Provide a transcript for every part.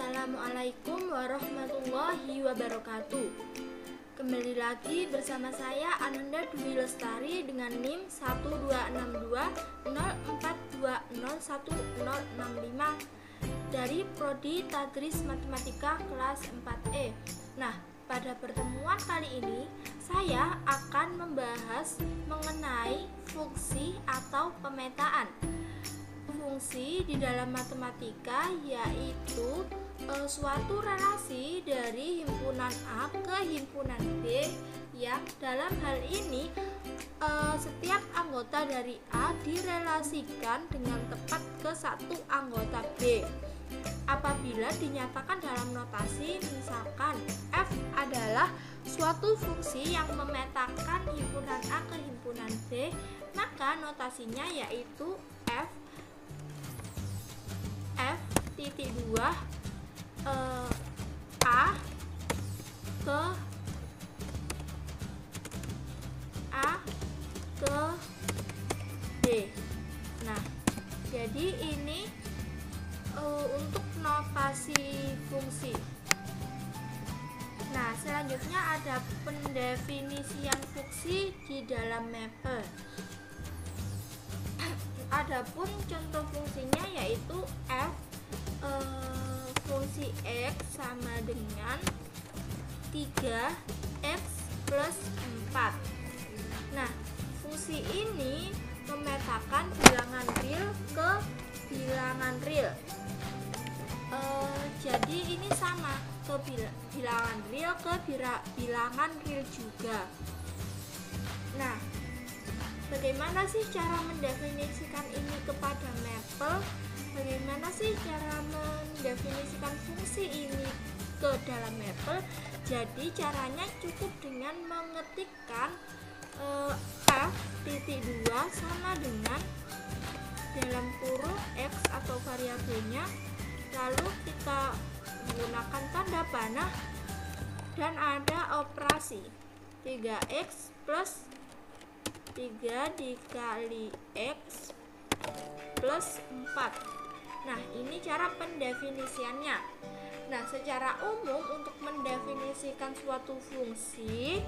Assalamualaikum warahmatullahi wabarakatuh. Kembali lagi bersama saya Ananda Dwi Lestari dengan NIM 1262042010065 dari Prodi Tadris Matematika kelas 4E. Nah, pada pertemuan kali ini saya akan membahas mengenai fungsi atau pemetaan. Fungsi di dalam matematika yaitu suatu relasi dari himpunan A ke himpunan B yang dalam hal ini setiap anggota dari A direlasikan dengan tepat ke satu anggota B. Apabila dinyatakan dalam notasi misalkan F adalah suatu fungsi yang memetakan himpunan A ke himpunan B, maka notasinya yaitu F titik 2 A ke D. Nah, jadi ini untuk notasi fungsi. Nah, selanjutnya ada pendefinisian fungsi di dalam mapel. Adapun contoh fungsinya yaitu F fungsi X sama dengan 3X plus 4. Nah, fungsi ini memetakan bilangan real ke bilangan real. Jadi ini sama ke bilangan real ke bilangan real juga. Nah, bagaimana sih cara mendefinisikan ini kepada mapel? Bagaimana sih cara mendefinisikan fungsi ini ke dalam mapel? Jadi caranya cukup dengan mengetikkan F titik 2 sama dengan dalam kurung X atau variabelnya, lalu kita menggunakan tanda panah dan ada operasi 3X plus 3 dikali X plus 4. Nah, ini cara pendefinisiannya. Nah, secara umum untuk mendefinisikan suatu fungsi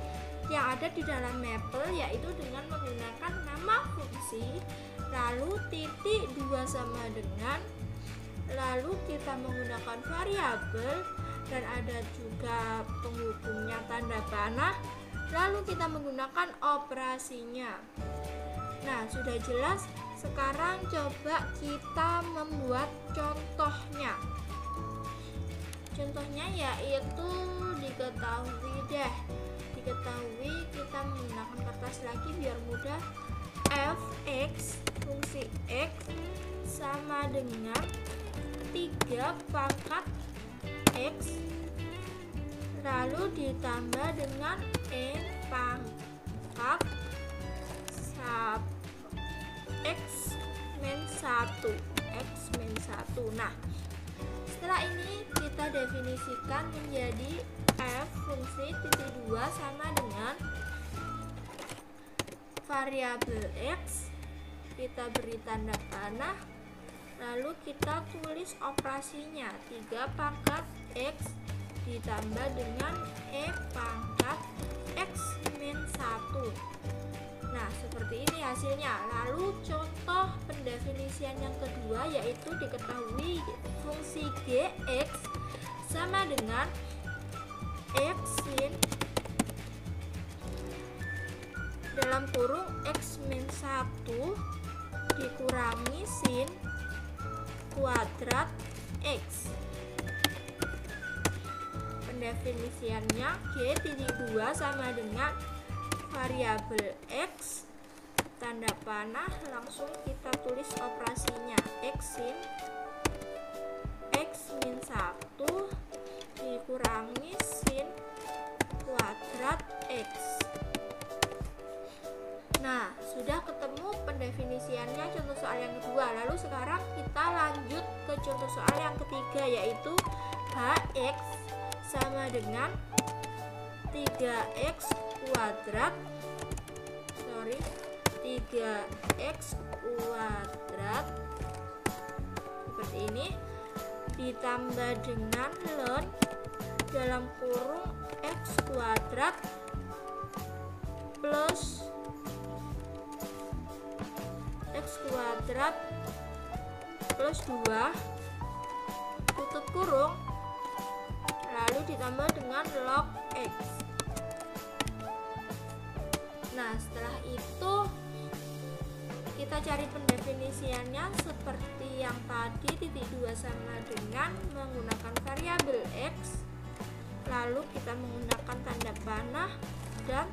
yang ada di dalam mapel yaitu dengan menggunakan nama fungsi, lalu titik 2 sama dengan, lalu kita menggunakan variabel dan ada juga penghubungnya tanda panah, lalu kita menggunakan operasinya. Nah, sudah jelas. Sekarang coba kita membuat contohnya. Contohnya yaitu diketahui kita menggunakan kertas lagi biar mudah. Fx fungsi X sama dengan 3 pangkat X lalu ditambah dengan pangkat X min 1. Nah, setelah ini kita definisikan menjadi F fungsi titik 2 sama dengan variabel X, kita beri tanda panah, lalu kita tulis operasinya 3 pangkat X ditambah dengan pangkat X min 1. Nah, seperti ini hasilnya. Lalu contoh pendefinisian yang kedua yaitu diketahui fungsi Gx sama dengan X sin dalam kurung X min 1 dikurangi sin kuadrat X. Pendefinisiannya G titik 2 sama dengan variabel X, tanda panah, langsung kita tulis operasinya X sin X min 1 dikurangi sin kuadrat X. Nah, sudah ketemu pendefinisiannya contoh soal yang kedua. Lalu sekarang kita lanjut ke contoh soal yang ketiga yaitu Hx sama dengan 3x kuadrat 3x kuadrat seperti ini ditambah dengan ln dalam kurung x kuadrat plus x kuadrat plus 2 tutup kurung lalu ditambah dengan log x. Nah, setelah itu kita cari pendefinisiannya seperti yang tadi. Titik 2 sama dengan menggunakan variabel x, lalu kita menggunakan tanda panah dan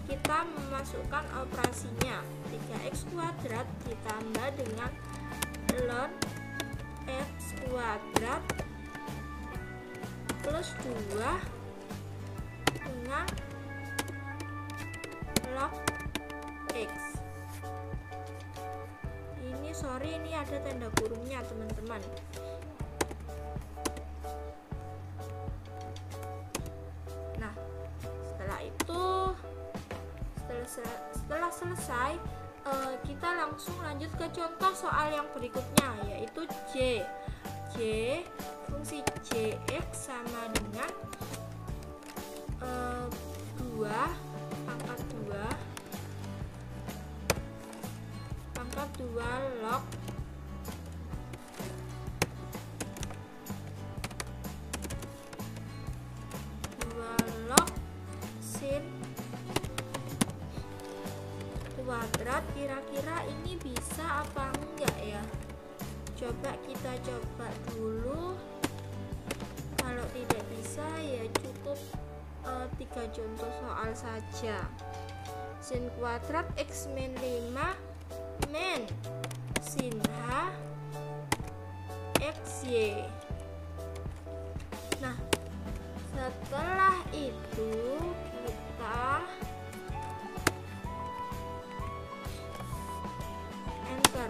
kita memasukkan operasinya. 3x kuadrat ditambah dengan ln x kuadrat plus 2 dengan log x. Ini ada tanda kurungnya teman-teman. Nah, setelah itu setelah selesai kita langsung lanjut ke contoh soal yang berikutnya, yaitu J fungsi Jx sama dengan 2 pangkat 2 log sin kuadrat. Kira-kira ini bisa apa enggak ya? Coba kita coba dulu. Kalau tidak bisa ya cukup 3 contoh soal saja. Sin kuadrat x min 5 min sin h xy. Nah, setelah itu kita enter.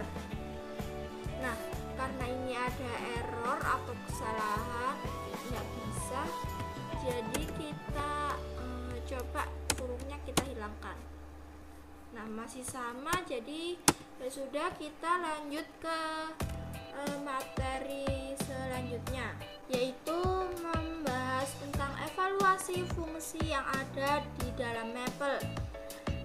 Nah, karena ini ada error atau kesalahan nggak bisa, jadi kita coba kurungnya kita hilangkan. Nah, masih sama, jadi ya sudah, kita lanjut ke materi selanjutnya, yaitu membahas tentang evaluasi fungsi yang ada di dalam Maple.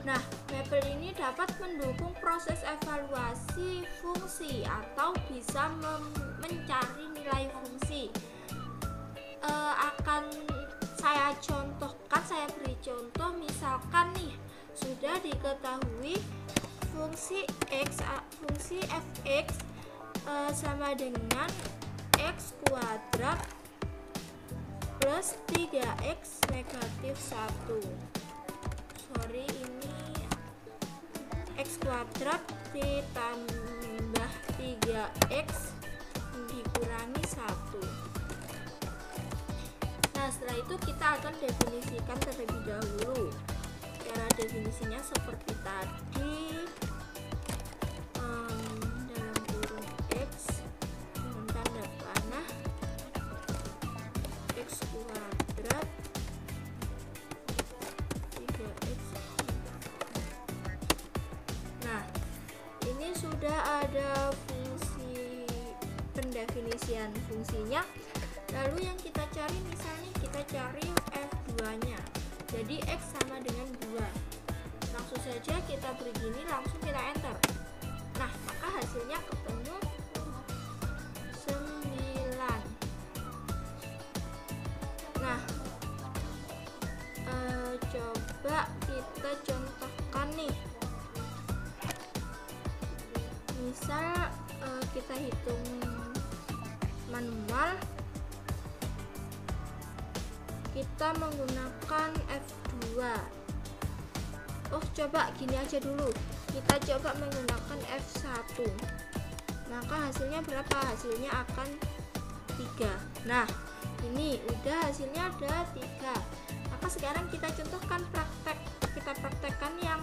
Nah, Maple ini dapat mendukung proses evaluasi fungsi atau bisa mencari nilai fungsi. Akan saya contohkan, saya beri contoh. Misalkan nih, sudah diketahui fungsi fx sama dengan x kuadrat plus 3x negatif 1. Sorry, ini x kuadrat ditambah 3x dikurangi 1. Nah, setelah itu kita akan definisikan terlebih dahulu. Cara definisinya seperti tadi, dalam kurung x dengan tanda panah x kuadrat 3x. Nah, ini sudah ada fungsi, pendefinisian fungsinya. Lalu yang kita cari, misalnya kita cari f2 nya, jadi x sama dengan 2. Langsung saja kita begini, langsung kita enter. Nah, maka hasilnya ketemu 9. Nah, coba kita contohkan nih. Misal kita hitung manual, kita menggunakan F2. Oh, coba gini aja dulu, kita coba menggunakan F1, maka hasilnya berapa? Hasilnya akan 3. Nah, ini udah hasilnya ada 3. Maka sekarang kita contohkan kita praktekkan yang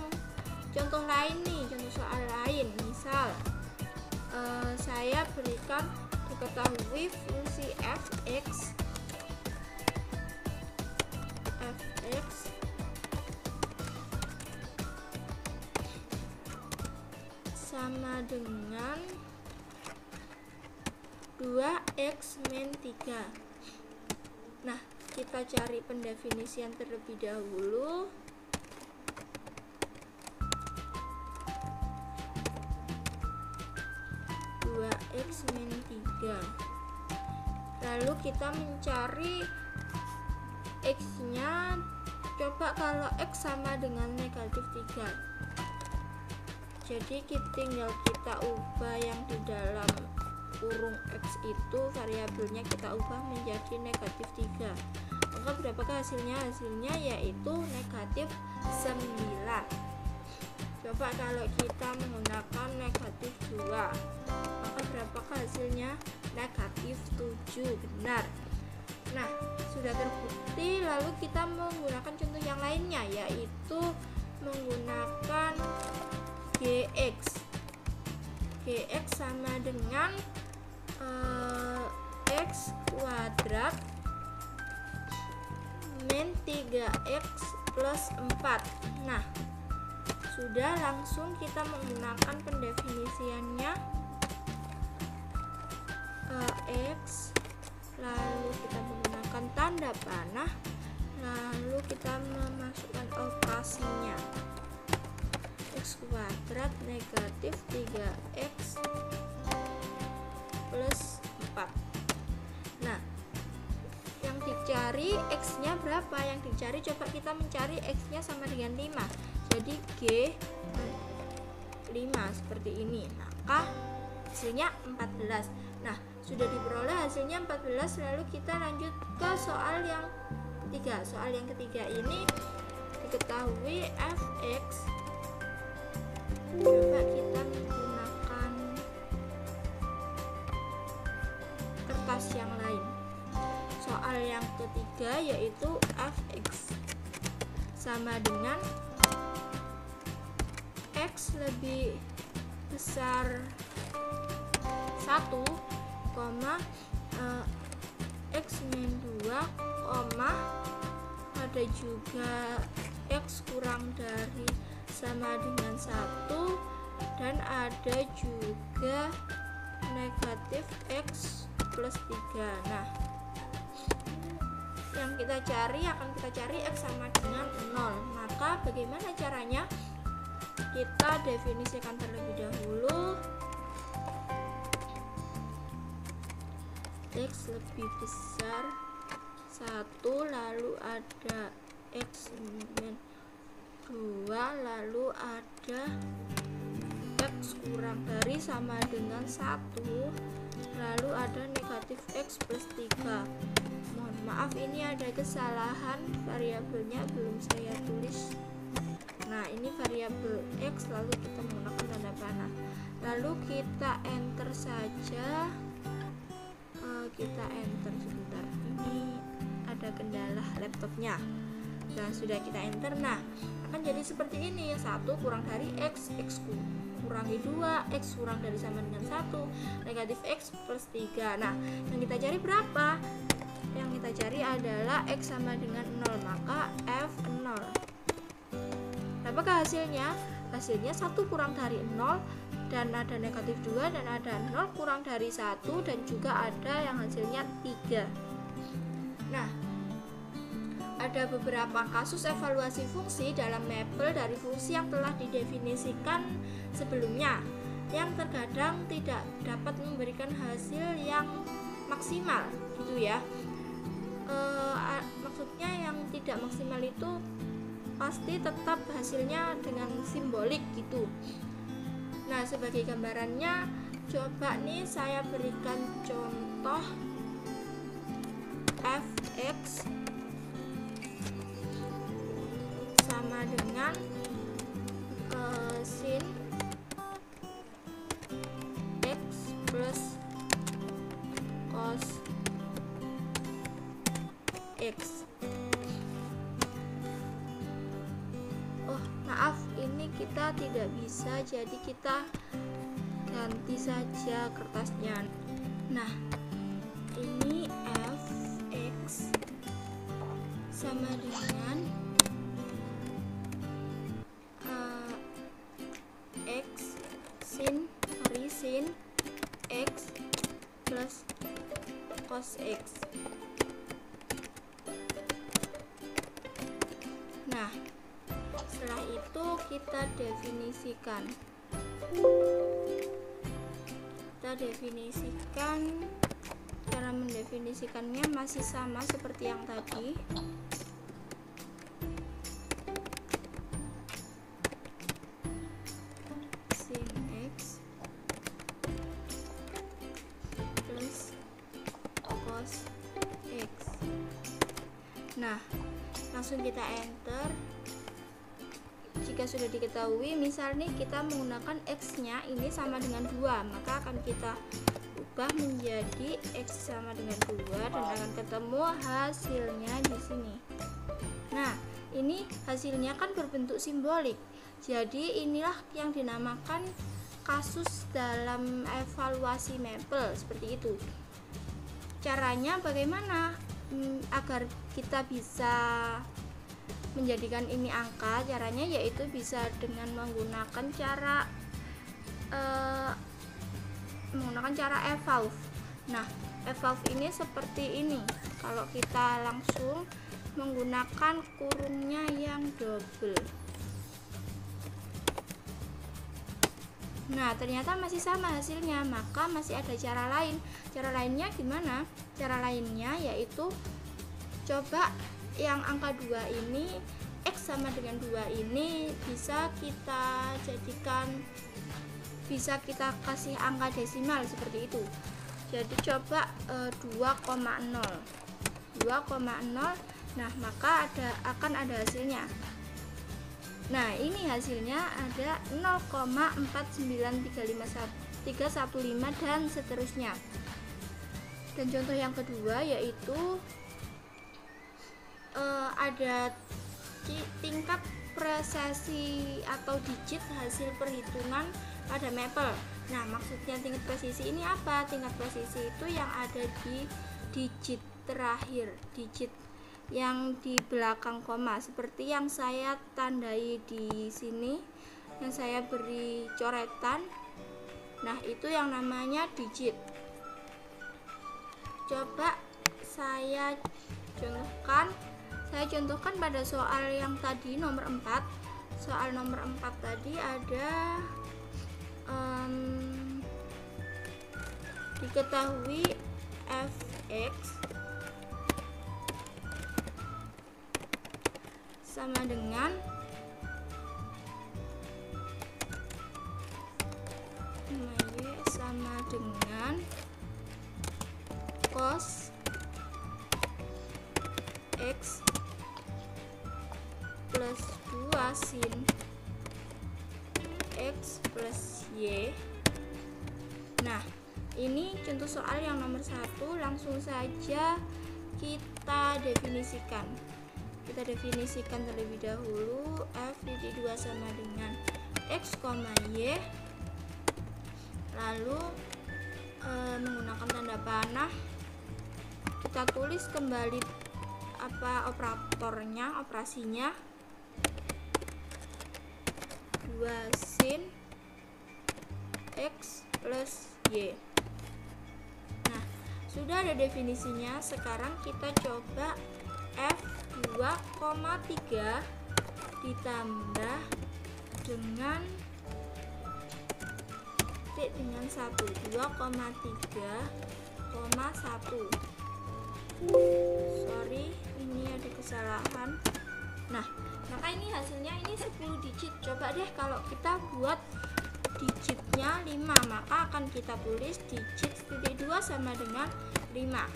contoh lain nih, contoh soal lain. Misal saya berikan diketahui fungsi fx sama dengan 2x min 3. Nah, kita cari pendefinisian terlebih dahulu. X min 3. Lalu kita mencari X nya. Coba kalau X sama dengan negatif 3, jadi tinggal kita ubah yang di dalam kurung X itu, variabelnya kita ubah menjadi negatif 3. Maka berapakah hasilnya? Hasilnya yaitu negatif 9. Coba kalau kita menggunakan negatif 2, maka berapakah hasilnya? Negatif 7. Benar. Nah, sudah terbukti. Lalu kita menggunakan contoh yang lainnya, yaitu menggunakan Gx. Gx sama dengan X kuadrat min 3x plus 4. Nah, sudah, langsung kita menggunakan pendefinisiannya. X, lalu kita menggunakan tanda panah, lalu kita memasukkan operasinya. X kuadrat negatif 3x plus 4. Nah, yang dicari X nya berapa? Yang dicari, coba kita mencari X nya sama dengan 5. Jadi G 5 seperti ini, maka hasilnya 14. Nah, sudah diperoleh hasilnya 14. Lalu kita lanjut ke soal yang ketiga. Soal yang ketiga ini diketahui fx. Coba kita menggunakan kertas yang lain. Soal yang ketiga yaitu fx sama dengan X lebih besar 1, X min 2, ada juga X kurang dari sama dengan 1, dan ada juga negatif X plus 3. Nah, yang kita cari X sama dengan 0. Maka bagaimana caranya? Kita definisikan terlebih dahulu. X lebih besar 1, lalu ada X min 2, lalu ada X kurang dari sama dengan 1, lalu ada negatif X plus 3. Mohon maaf, ini ada kesalahan, variabelnya belum saya tulis. Nah, ini variabel X, lalu kita menggunakan tanda panah, lalu kita enter saja. Kita enter sebentar, ini ada kendala laptopnya. Nah, sudah kita enter. Nah, akan jadi seperti ini. 1 kurang dari X, X kurangi 2, X kurang dari sama dengan 1, negatif X plus 3. Nah, yang kita cari berapa? Yang kita cari adalah X sama dengan 0, maka F0. Apakah hasilnya? Hasilnya 1 kurang dari 0, dan ada negatif 2, dan ada 0 kurang dari 1, dan juga ada yang hasilnya 3. Nah, ada beberapa kasus evaluasi fungsi dalam mapel dari fungsi yang telah didefinisikan sebelumnya, yang terkadang tidak dapat memberikan hasil yang maksimal, gitu ya. Maksudnya yang tidak maksimal itu pasti tetap hasilnya dengan simbolik gitu. Nah, sebagai gambarannya, coba nih saya berikan contoh fx sama dengan sin x plus cos x. Oh, maaf, ini kita tidak bisa, jadi kita ganti saja kertasnya. Nah, ini fx sama dengan sin x plus cos X. Nah, setelah itu kita definisikan. Cara mendefinisikannya masih sama seperti yang tadi. Sin X plus cos X. Nah, langsung kita enter. Jika sudah diketahui, misal nih kita menggunakan X nya ini sama dengan 2, maka akan kita ubah menjadi X sama dengan 2 dan akan ketemu hasilnya di sini. Nah, ini hasilnya kan berbentuk simbolik. Jadi inilah yang dinamakan kasus dalam evaluasi mapel, seperti itu. Caranya bagaimana agar kita bisa menjadikan ini angka? Caranya yaitu bisa dengan menggunakan cara evolve. Nah, evolve ini seperti ini. Kalau kita langsung menggunakan kurungnya yang double. Nah, ternyata masih sama hasilnya, maka masih ada cara lain. Cara lainnya gimana? Cara lainnya yaitu coba yang angka 2 ini, X sama dengan 2 ini bisa kita jadikan, bisa kita kasih angka desimal seperti itu. Jadi coba 2,0. Nah, maka akan ada hasilnya. Nah, ini hasilnya ada 0,49315 dan seterusnya. Dan contoh yang kedua yaitu ada tingkat presisi atau digit hasil perhitungan pada mapel. Nah, maksudnya tingkat presisi ini apa? Tingkat presisi itu yang ada di digit terakhir, digit yang di belakang koma, seperti yang saya tandai di sini, yang saya beri coretan. Nah, itu yang namanya digit. Coba saya contohkan pada soal yang tadi nomor 4. Soal nomor 4 tadi ada diketahui fx sama dengan cos X plus 2 sin X plus Y. Nah, ini contoh soal yang nomor 1. Langsung saja kita definisikan. Kita definisikan terlebih dahulu. F(2) sama dengan X, Y. Lalu menggunakan tanda panah kita tulis kembali operasinya 2 sin X plus Y. Nah, sudah ada definisinya. Sekarang kita coba F2,3 ditambah dengan dengan 1, 2,3,1. Sorry, ini ada kesalahan. Nah, maka ini hasilnya ini 10 digit. Coba deh kalau kita buat digitnya 5, maka akan kita tulis digit (2) sama dengan 5.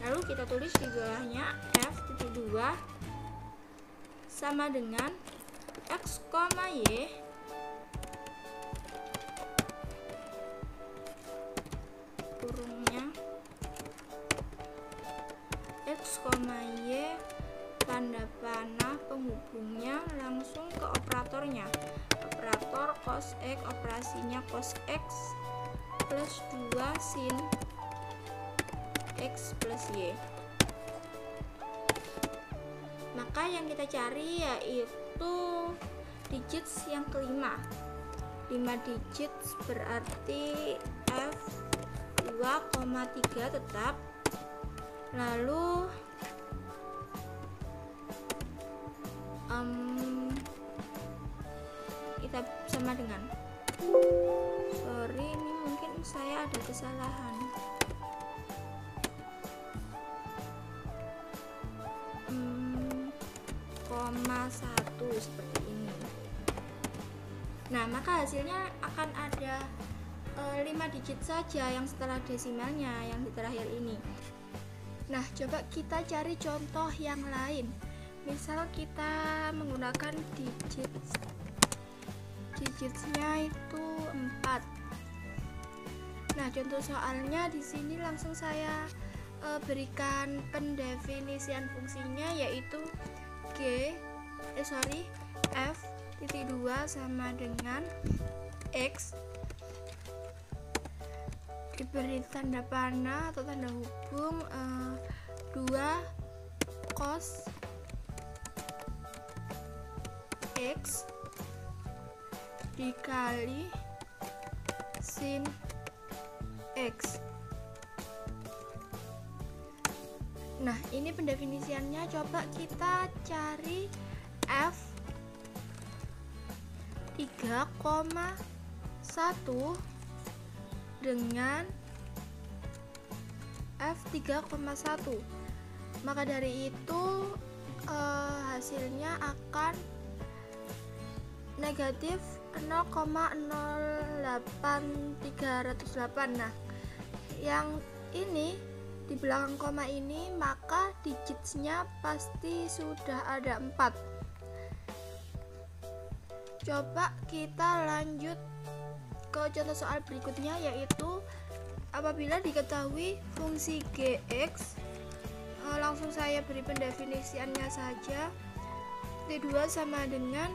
Lalu kita tulis di bawahnya F(2) sama dengan X, Y kurungnya X, Y tanda panah penghubungnya langsung ke operatornya. Operator cos X, operasinya cos X plus 2 sin X plus Y. Maka yang kita cari yaitu digit yang kelima. 5 digit berarti F 2,3 tetap. Lalu kita sama dengan, sorry ini mungkin saya ada kesalahan. Koma 1 seperti ini. Nah, maka hasilnya akan ada 5 digit saja yang setelah desimalnya yang di terakhir ini. Nah, coba kita cari contoh yang lain. Misal kita menggunakan digitnya itu 4. Nah, contoh soalnya di sini langsung saya berikan pendefinisian fungsinya, yaitu f(2) sama dengan x diberi tanda panah atau tanda hubung 2 cos x dikali sin x. Nah, ini pendefinisiannya. Coba kita cari f 3,1 dengan f 3,1. Maka dari itu hasilnya akan negatif 0,08308. Nah, yang ini di belakang koma ini, maka digitsnya pasti sudah ada 4. Coba kita lanjut ke contoh soal berikutnya, yaitu apabila diketahui fungsi gx, langsung saya beri pendefinisiannya saja. T2 sama dengan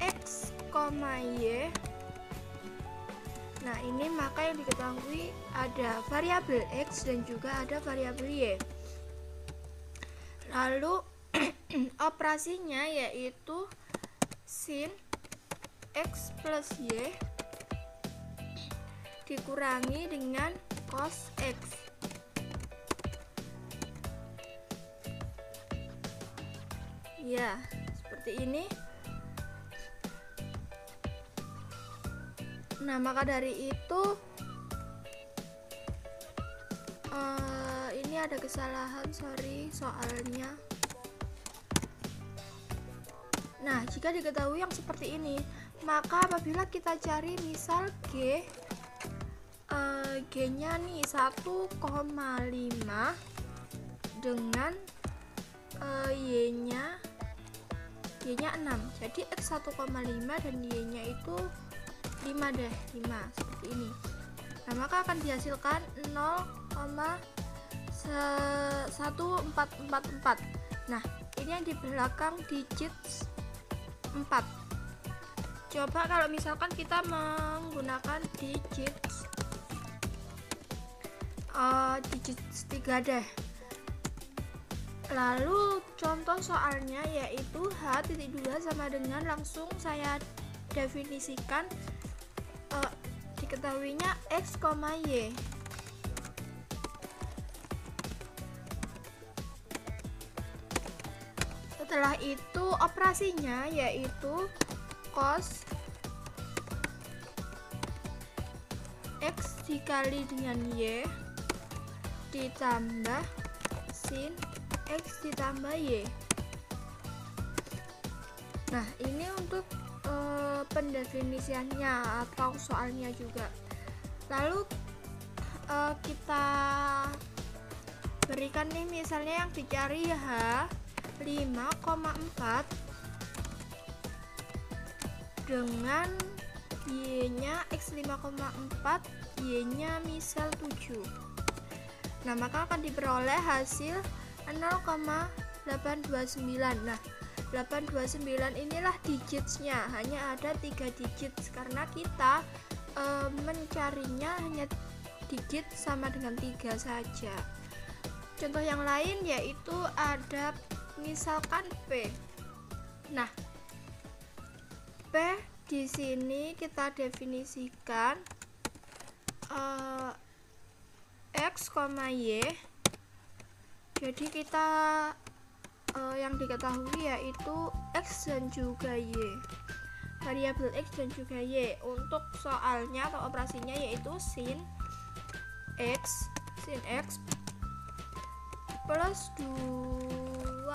x, y. Nah, ini maka yang diketahui ada variabel x dan juga ada variabel y. Lalu operasinya yaitu sin x plus y dikurangi dengan cos x. Ya, seperti ini. Nah, maka dari itu ini ada kesalahan, sorry soalnya. Nah, jika diketahui yang seperti ini, maka apabila kita cari misal G-nya nih 1,5 dengan Y-nya 6. Jadi X 1,5 dan Y-nya itu 5 deh, 5 seperti ini. Nah, maka akan dihasilkan 0,1444. Nah, ini yang di belakang digit 4. Coba kalau misalkan kita menggunakan digit 3 deh. Lalu contoh soalnya yaitu h.2 sama dengan, langsung saya definisikan, diketahuinya x, y. Setelah itu operasinya yaitu cos x dikali dengan y ditambah sin x ditambah y. Nah, ini untuk pendefinisiannya atau soalnya juga. Lalu kita berikan nih misalnya yang dicari h 5,4 dengan y-nya x 5,4, y-nya misal 7. Nah, maka akan diperoleh hasil 0,829. Nah, 829 inilah digitsnya, hanya ada 3 digit karena kita mencarinya hanya digit sama dengan 3 saja. Contoh yang lain yaitu ada misalkan P. Nah, P di sini kita definisikan X, Y. Jadi kita yang diketahui yaitu X dan juga Y, variabel X dan juga Y. Untuk soalnya atau operasinya yaitu sin X plus 2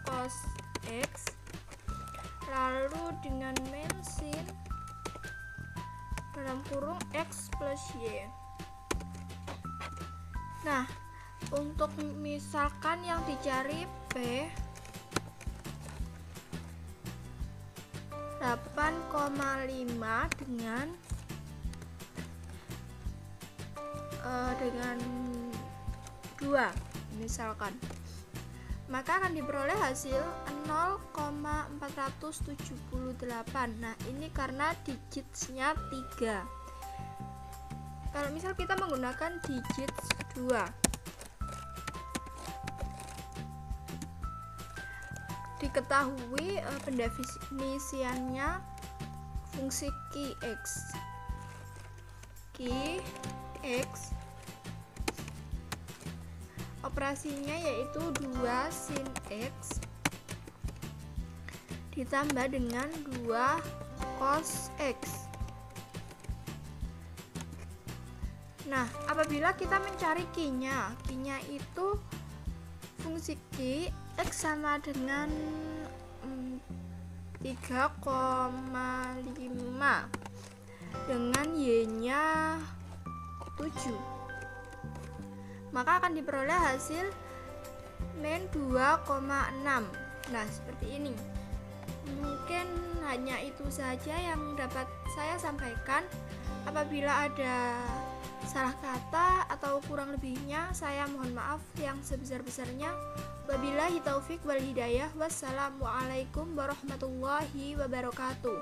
cos X, lalu dengan min sin dalam kurung X plus Y. Nah, untuk misalkan yang dicari P 8,5 dengan 2 misalkan, maka akan diperoleh hasil 0,478. Nah, ini karena digitsnya 3. Kalau misal kita menggunakan digit 2, diketahui pendefinisiannya fungsi Qx operasinya yaitu 2 sin X ditambah dengan 2 cos X. Nah, apabila kita mencari Q-nya itu fungsi Q X sama dengan 3,5 dengan Y-nya 7, maka akan diperoleh hasil min 2,6. Nah, seperti ini. Mungkin hanya itu saja yang dapat saya sampaikan. Apabila ada salah kata atau kurang lebihnya, saya mohon maaf yang sebesar-besarnya. Wabillahi taufik wal hidayah. Wassalamualaikum warahmatullahi wabarakatuh.